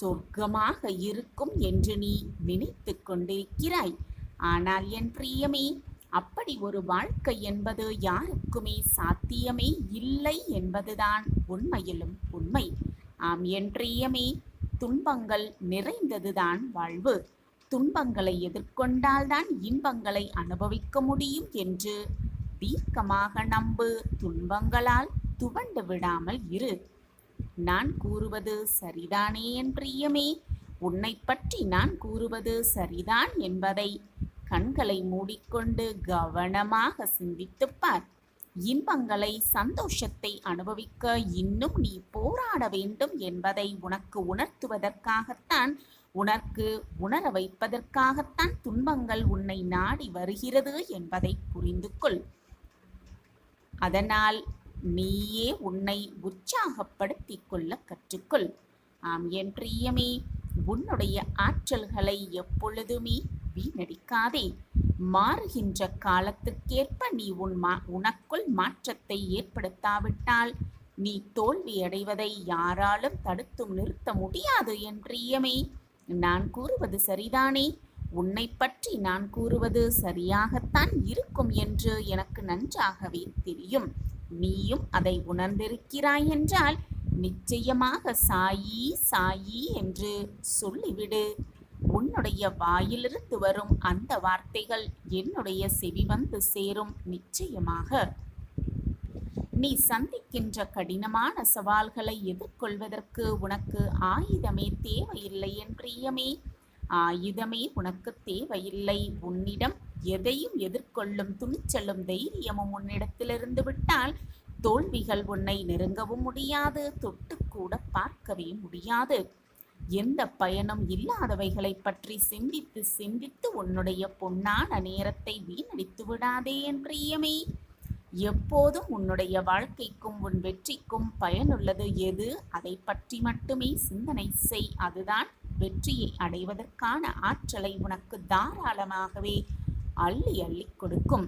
சொர்க்கமாக இருக்கும் என்று நீ நினைத்து கொண்டிருக்கிறாய். ஆனால் என் பிரியமே, அப்படி ஒரு வாழ்க்கை என்பது யாருக்குமே சாத்தியமே இல்லை என்பதுதான் உண்மையிலும் உண்மை. ஆம் என் பிரியமே, துன்பங்கள் நிறைந்ததுதான் வாழ்வு. துன்பங்களை எதிர்கொண்டால்தான் இன்பங்களை அனுபவிக்க முடியும் என்று தீர்க்கமாக நம்பு. துன்பங்களால் துவண்டு விடாமல் இரு. நான் கூறுவது சரிதானே என் பிரியமே? உன்னை பற்றி நான் கூறுவது சரிதான் என்பதை கண்களை மூடிக்கொண்டு கவனமாக சிந்தித்துப் பார். இன்பங்களை, சந்தோஷத்தை அனுபவிக்க இன்னும் நீ போராட வேண்டும் என்பதை உனக்கு உணர்த்துவதற்காகத்தான், உனக்கு உணர வைப்பதற்காகத்தான் துன்பங்கள் உன்னை நாடி வருகிறது என்பதை புரிந்து கொள். அதனால் நீயே உன்னை உற்சாகப்படுத்திக் கொள்ள கற்றுக்கொள். ஆம் என் பிரியமே, உன்னுடைய ஆற்றல்களை எப்பொழுதுமே வீணடிக்காதே. மாறுகின்ற காலத்துக்கேற்ப நீ உனக்குள் மாற்றத்தை ஏற்படுத்தாவிட்டால் நீ தோல்வி அடைவதை யாராலும் தடுத்து நிறுத்த முடியாது என் பிரியமே. நான் கூறுவது சரிதானே? உன்னை பற்றி நான் கூறுவது சரியாகத்தான் இருக்கும் என்று எனக்கு நன்றாகவே தெரியும். நீயும் அதை உணர்ந்திருக்கிறாய் என்றால் நிச்சயமாக சாயி சாயி என்று சொல்லிவிடு. உன்னுடைய வாயிலிருந்து வரும் அந்த வார்த்தைகள் என்னுடைய செவி வந்து சேரும். நிச்சயமாக நீ சந்திக்கின்ற கடினமான சவால்களை எதிர்கொள்வதற்கு உனக்கு ஆயுதமே தேவையில்லை என் பிரியமே. ஆயுதமே உனக்கு தேவையில்லை. உன்னிடம் எதையும் எதிர்கொள்ளும் துணிச்சலும் தைரியமும் உன்னிடத்திலிருந்து விட்டால் தோல்விகள் உன்னை நெருங்கவும் முடியாது, தொட்டு கூட பார்க்கவே முடியாது. எந்த பயனும் இல்லாதவைகளை பற்றி சிந்தித்து சிந்தித்து உன்னுடைய பொன்னான நேரத்தை வீணடித்து விடாதே என் பிரியமே. எப்போதும் உன்னுடைய வாழ்க்கைக்கும் உன் வெற்றிக்கும் பயனுள்ளது எது, அதை பற்றி மட்டுமே சிந்தனை செய். அதுதான் வெற்றியை அடைவதற்கான ஆற்றலை உனக்கு தாராளமாகவே அள்ளி அள்ளி கொடுக்கும்.